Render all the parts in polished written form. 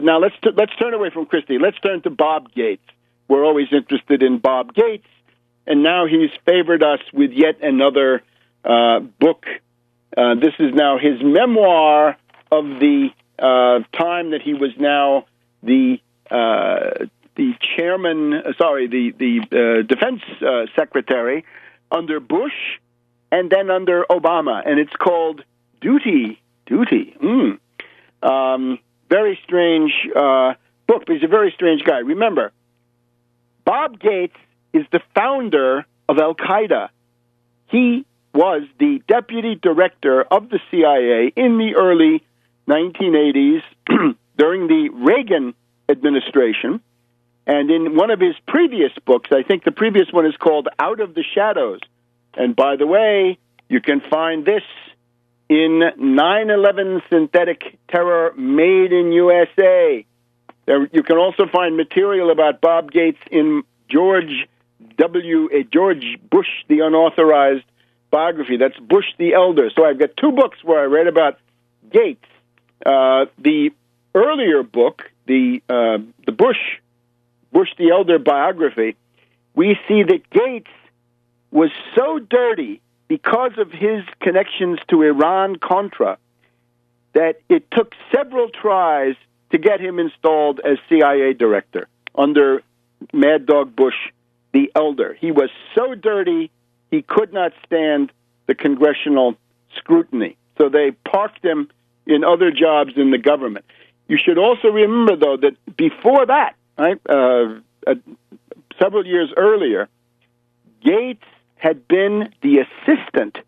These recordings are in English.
now let's turn away from Christie. Let's turn to Bob Gates. We're always interested in Bob Gates, and now he's favored us with yet another book. This is now his memoir of the time that he was now the defense secretary under Bush and then under Obama, and it's called Duty. Very strange book, but he's a very strange guy. Remember, Bob Gates is the founder of Al-Qaeda. He was the deputy director of the CIA in the early 1980s during the Reagan administration. And in one of his previous books, I think the previous one is called Out of the Shadows. And by the way, you can find this in 9/11 Synthetic Terror Made in USA. You can also find material about Bob Gates in George Bush, the Unauthorized Biography. That's Bush the Elder. So I've got two books where I read about Gates. The earlier book, the Bush the Elder biography, we see that Gates was so dirty because of his connections to Iran-Contra that it took several tries to get him installed as CIA director under Mad Dog Bush the Elder. He was so dirty, he could not stand the congressional scrutiny. So they parked him in other jobs in the government. You should also remember, though, that before that, right, several years earlier, Gates had been the assistant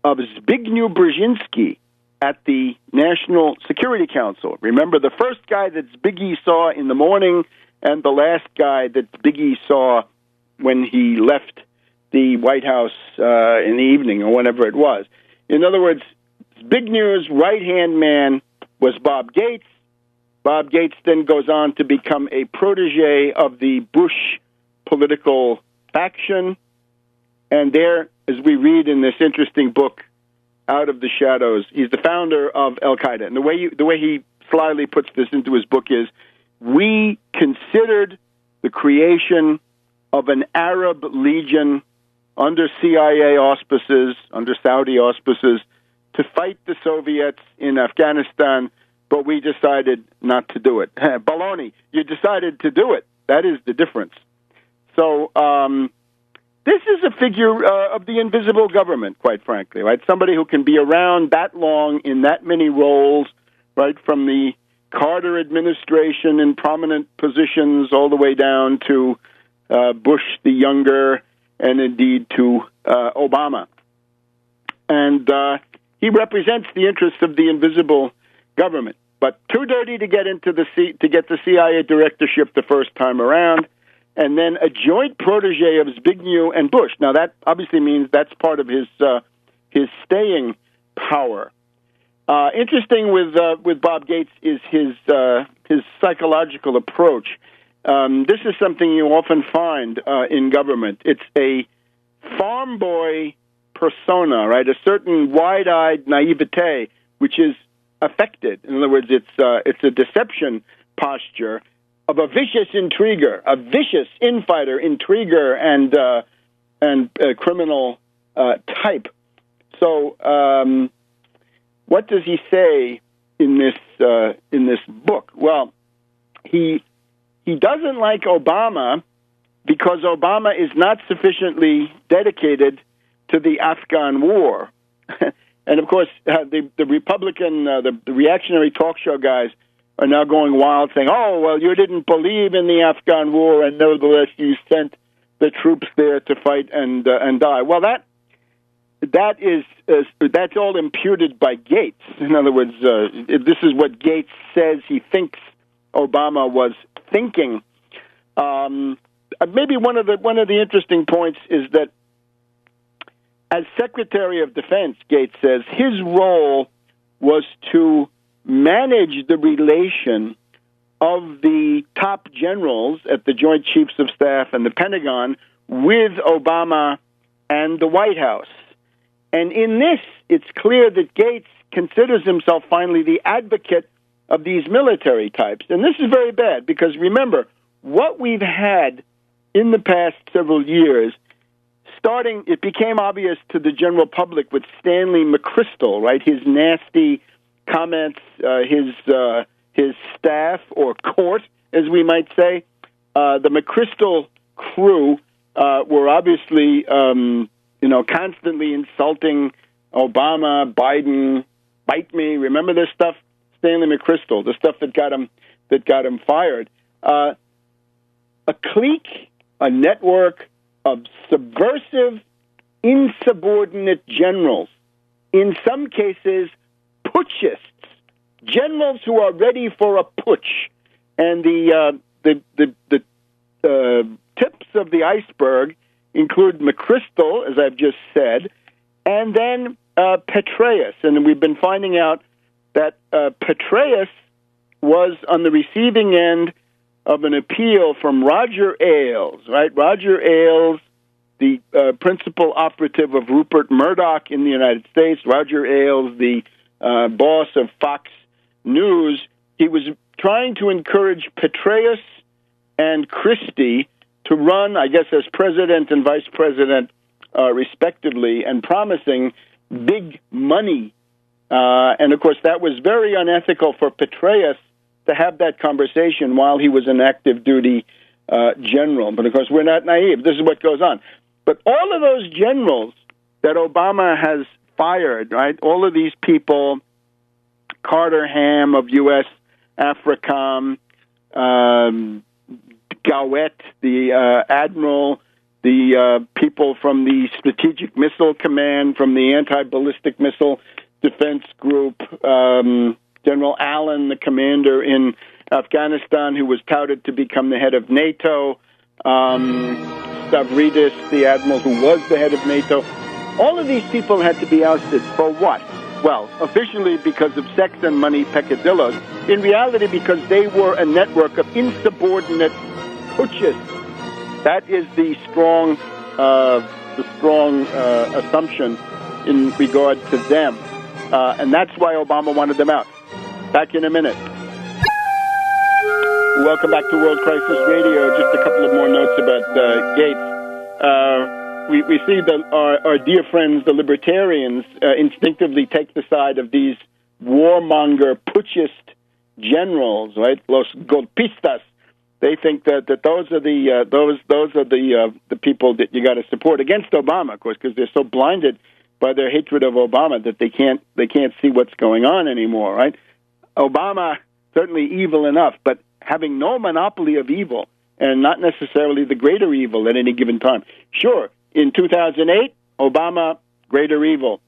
of Zbigniew Brzezinski at the National Security Council. Remember, the first guy that Zbigniew saw in the morning and the last guy that Zbigniew saw when he left the White House in the evening or whenever it was. In other words, Zbignew's right-hand man was Bob Gates. Bob Gates then goes on to become a protege of the Bush political faction. And there, as we read in this interesting book, Out of the Shadows, he's the founder of Al-Qaeda. And the way he slyly puts this into his book is, we considered the creation of an Arab Legion under CIA auspices, under Saudi auspices, to fight the Soviets in Afghanistan, but we decided not to do it. Baloney, you decided to do it. That is the difference. So this is a figure of the invisible government, quite frankly, right? Somebody who can be around that long in that many roles, right, from the Carter administration in prominent positions all the way down to Bush the Younger and indeed to Obama. And he represents the interests of the invisible government, but too dirty to get into to get the CIA directorship the first time around, and then a joint protege of Zbigniew and Bush. Now that obviously means that's part of his staying power. Interesting with Bob Gates is his psychological approach. This is something you often find in government. It's a farm boy persona, right? A certain wide-eyed naivete, which is affected. In other words, it's a deception posture of a vicious intriguer, a vicious infighter, intriguer, and criminal type. So, what does he say in this book? Well, he doesn't like Obama because Obama is not sufficiently dedicated to the Afghan war. And of course, the Republican, the reactionary talk show guys are now going wild, saying, "Oh, well, you didn't believe in the Afghan war, and nevertheless you sent the troops there to fight and die." Well, that's all imputed by Gates. In other words, this is what Gates says he thinks Obama was thinking. Maybe one of the interesting points is that as Secretary of Defense, Gates says his role was to manage the relation of the top generals at the Joint Chiefs of Staff and the Pentagon with Obama and the White House. And in this, it's clear that Gates considers himself finally the advocate of these military types. And this is very bad because, remember, what we've had in the past several years, it became obvious to the general public with Stanley McChrystal, right? His nasty comments, his staff or court, as we might say. The McChrystal crew were obviously, constantly insulting Obama, Biden, bite me. Remember this stuff? Stanley McChrystal, the stuff that got him fired. A clique, a network of subversive, insubordinate generals, in some cases putschists, generals who are ready for a putsch. And the tips of the iceberg include McChrystal, as I've just said, and then Petraeus. And we've been finding out that Petraeus was on the receiving end of an appeal from Roger Ailes, right? Roger Ailes, the principal operative of Rupert Murdoch in the United States. Roger Ailes, the boss of Fox News. He was trying to encourage Petraeus and Christie to run, I guess, as president and vice president, respectively, and promising big money. And, of course, that was very unethical for Petraeus to have that conversation while he was an active duty general. But, of course, we're not naive. This is what goes on. But all of those generals that Obama has fired, right, all of these people, Carter Ham of U.S. AFRICOM, Gowett, the admiral, the people from the Strategic Missile Command, from the Anti-Ballistic Missile Defense Group, General Allen, the commander in Afghanistan, who was touted to become the head of NATO, Stavridis, the admiral who was the head of NATO. All of these people had to be ousted for what? Well, officially because of sex and money peccadillos. In reality, because they were a network of insubordinate putschists. That is the strong assumption in regard to them. And that's why Obama wanted them out. Back in a minute. Welcome back to World Crisis Radio. Just a couple of more notes about Gates. We see that our dear friends, the libertarians, instinctively take the side of these warmonger putschist generals, right? Los golpistas. They think that those are the people that you got to support against Obama, of course, because they're so blinded by their hatred of Obama that they can't see what's going on anymore, right? Obama, certainly evil enough, but having no monopoly of evil and not necessarily the greater evil at any given time. Sure, in 2008, Obama, greater evil,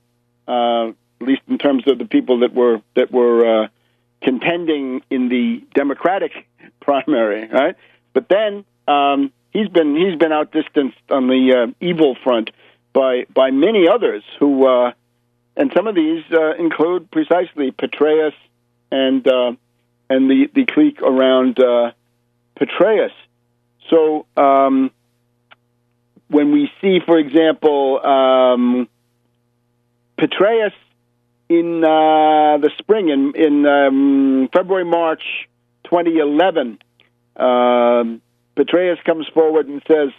at least in terms of the people that were contending in the Democratic primary, right? But then he's been outdistanced on the evil front by many others who, and some of these include precisely Petraeus and the clique around Petraeus. So when we see, for example, Petraeus in the spring, in February, March 2011, Petraeus comes forward and says,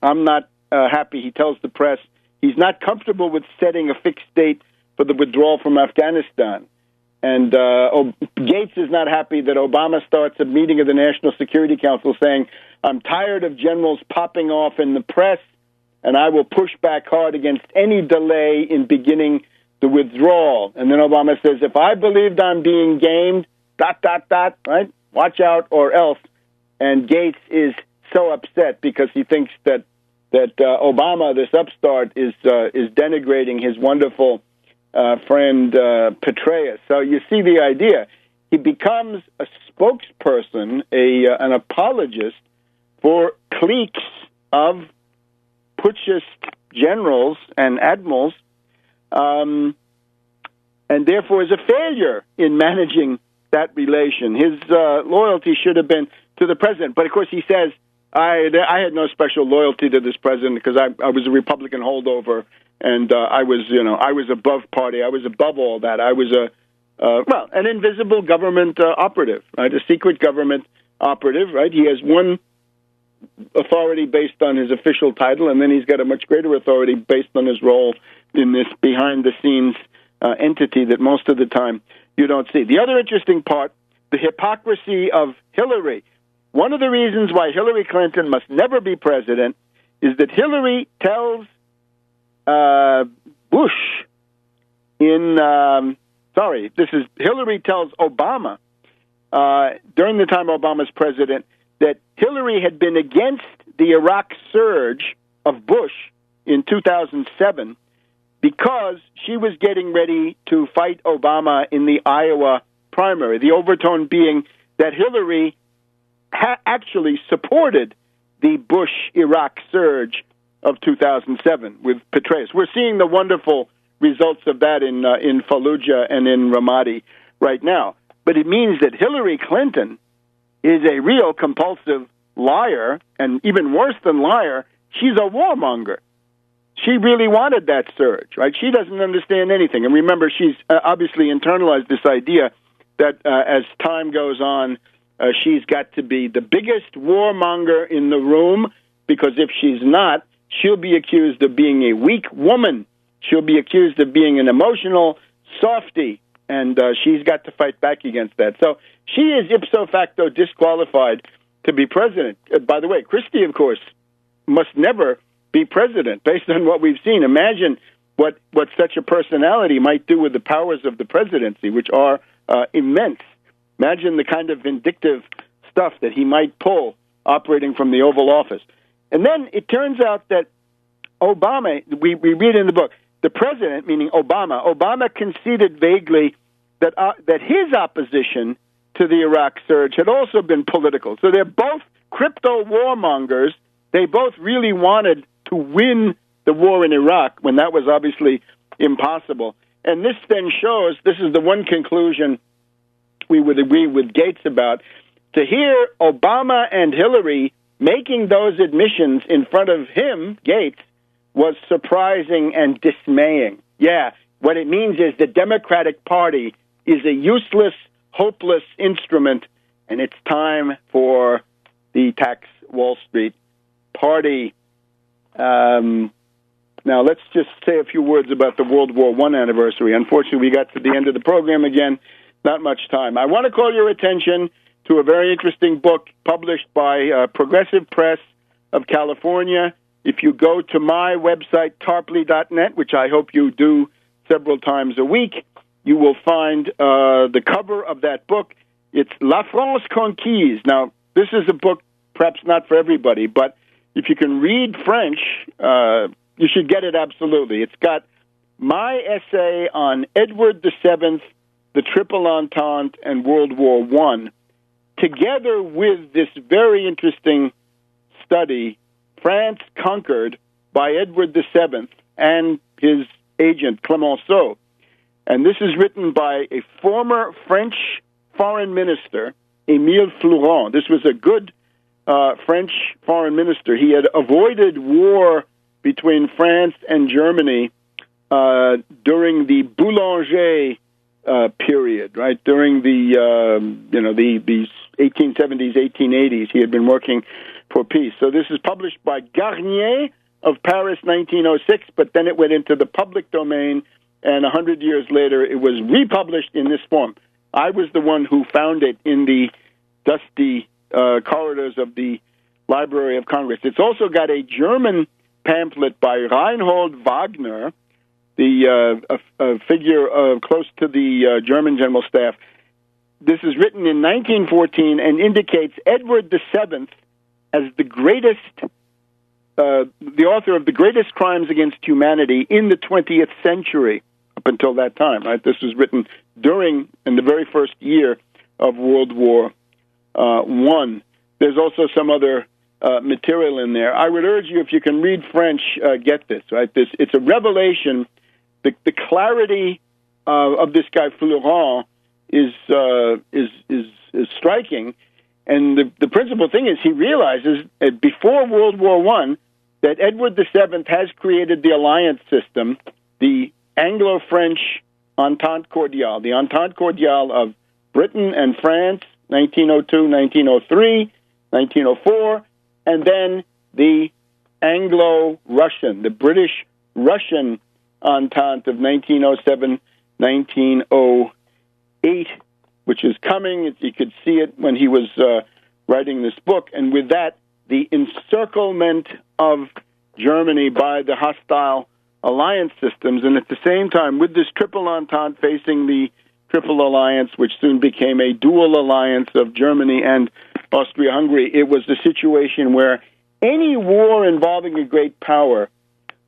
I'm not happy. He tells the press he's not comfortable with setting a fixed date for the withdrawal from Afghanistan. And Gates is not happy that Obama starts a meeting of the National Security Council saying, I'm tired of generals popping off in the press, and I will push back hard against any delay in beginning the withdrawal. And then Obama says, if I believed I'm being gamed, ... right? Watch out or else. And Gates is so upset because he thinks that Obama, this upstart, is denigrating his wonderful friend Petraeus. So you see the idea. He becomes a spokesperson, an apologist for cliques of putschist generals and admirals, and therefore is a failure in managing that relation. His loyalty should have been to the president. But, of course, he says, I had no special loyalty to this president because I was a Republican holdover, and I was above party. I was above all that. I was an invisible government operative, right? A secret government operative, right? He has one authority based on his official title, and then he's got a much greater authority based on his role in this behind-the-scenes entity that most of the time you don't see. The other interesting part, the hypocrisy of Hillary. One of the reasons why Hillary Clinton must never be president is that Hillary tells Hillary tells Obama during the time Obama's president that Hillary had been against the Iraq surge of Bush in 2007 because she was getting ready to fight Obama in the Iowa primary, the overtone being that Hillary actually supported the Bush-Iraq surge of 2007 with Petraeus. We're seeing the wonderful results of that in Fallujah and in Ramadi right now. But it means that Hillary Clinton is a real compulsive liar, and even worse than liar, she's a warmonger. She really wanted that surge, right? She doesn't understand anything. And remember, she's obviously internalized this idea that as time goes on, she's got to be the biggest warmonger in the room, because if she's not, she'll be accused of being a weak woman. She'll be accused of being an emotional softy, and she's got to fight back against that. So she is ipso facto disqualified to be president. By the way, Christie, of course, must never be president based on what we've seen. Imagine what such a personality might do with the powers of the presidency, which are immense. Imagine the kind of vindictive stuff that he might pull operating from the Oval Office. And then it turns out that Obama, we read in the book, the president, meaning Obama conceded vaguely that his opposition to the Iraq surge had also been political. So they're both crypto warmongers. They both really wanted to win the war in Iraq when that was obviously impossible. And this then shows, this is the one conclusion we would agree with Gates about, to hear Obama and Hillary making those admissions in front of him, Gates, was surprising and dismaying. Yeah, what it means is the Democratic Party is a useless, hopeless instrument, and it's time for the tax Wall Street party. Now, let's just say a few words about the World War I anniversary. Unfortunately, we got to the end of the program again. Not much time. I want to call your attention to a very interesting book published by Progressive Press of California. If you go to my website, tarpley.net, which I hope you do several times a week, you will find the cover of that book. It's La France Conquise. Now, this is a book perhaps not for everybody, but if you can read French, you should get it absolutely. It's got my essay on Edward VII, the Triple Entente, and World War I, together with this very interesting study, France Conquered, by Edward VII and his agent, Clemenceau. And this is written by a former French foreign minister, Émile Flourens. This was a good French foreign minister. He had avoided war between France and Germany during the Boulanger period, right? During the the 1870s, 1880s, he had been working for peace. So this is published by Garnier of Paris, 1906, but then it went into the public domain, and 100 years later, it was republished in this form. I was the one who found it in the dusty corridors of the Library of Congress. It's also got a German pamphlet by Reinhold Wagner, a figure close to the German General Staff. This is written in 1914 and indicates Edward VII as the greatest, the author of the greatest crimes against humanity in the 20th century up until that time. Right, this was written in the very first year of World War I. There's also some other material in there. I would urge you, if you can read French, get this. Right, it's a revelation. The clarity of this guy Flourens is striking, and the principal thing is he realizes that before World War I that Edward VII has created the alliance system, the Anglo-French Entente Cordiale, the Entente Cordiale of Britain and France, 1902, 1903, 1904, and then the Anglo-Russian, the British-Russian Entente of 1907, 1908, which is coming. You could see it when he was writing this book. And with that, the encirclement of Germany by the hostile alliance systems. And at the same time, with this triple entente facing the triple alliance, which soon became a dual alliance of Germany and Austria-Hungary, it was a situation where any war involving a great power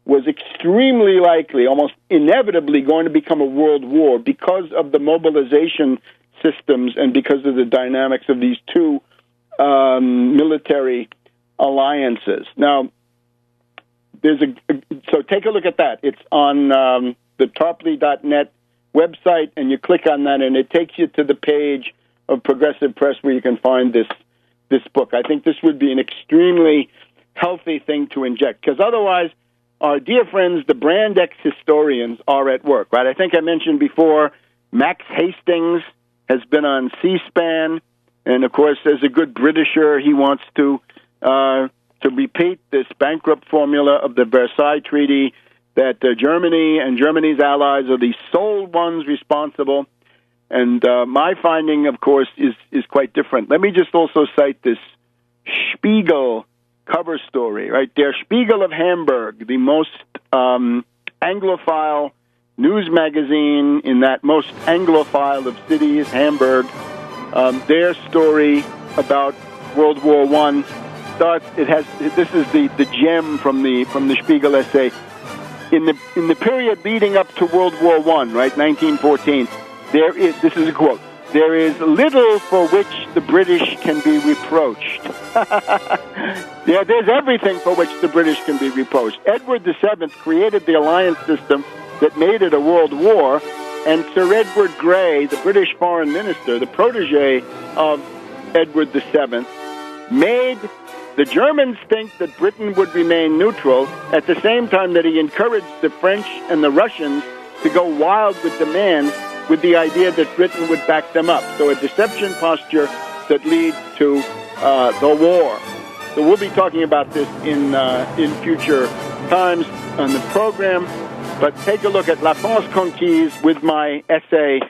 was extremely likely, almost inevitably going to become a world war because of the mobilization systems and because of the dynamics of these two military alliances. Now, so take a look at that. It's on the Tarpley.net website, and you click on that, and it takes you to the page of Progressive Press where you can find this book. I think this would be an extremely healthy thing to inject, because otherwise, our dear friends, the Brand X historians, are at work, right? I think I mentioned before, Max Hastings has been on C-SPAN, and of course, as a good Britisher, he wants to repeat this bankrupt formula of the Versailles Treaty that Germany and Germany's allies are the sole ones responsible. And my finding, of course, is quite different. Let me just also cite this Spiegel cover story, right? Der Spiegel of Hamburg, the most Anglophile news magazine in that most Anglophile of cities, Hamburg. Their story about World War I starts. This is the gem from the Spiegel essay. In the period leading up to World War I, right, 1914, this is a quote, there is little for which the British can be reproached. Yeah, there's everything for which the British can be reproached. Edward VII created the alliance system that made it a world war, and Sir Edward Grey, the British foreign minister, the protege of Edward VII, made the Germans think that Britain would remain neutral at the same time that he encouraged the French and the Russians to go wild with demand with the idea that Britain would back them up. So a deception posture that leads to the war. So we'll be talking about this in future times on the program. But take a look at La France Conquise with my essay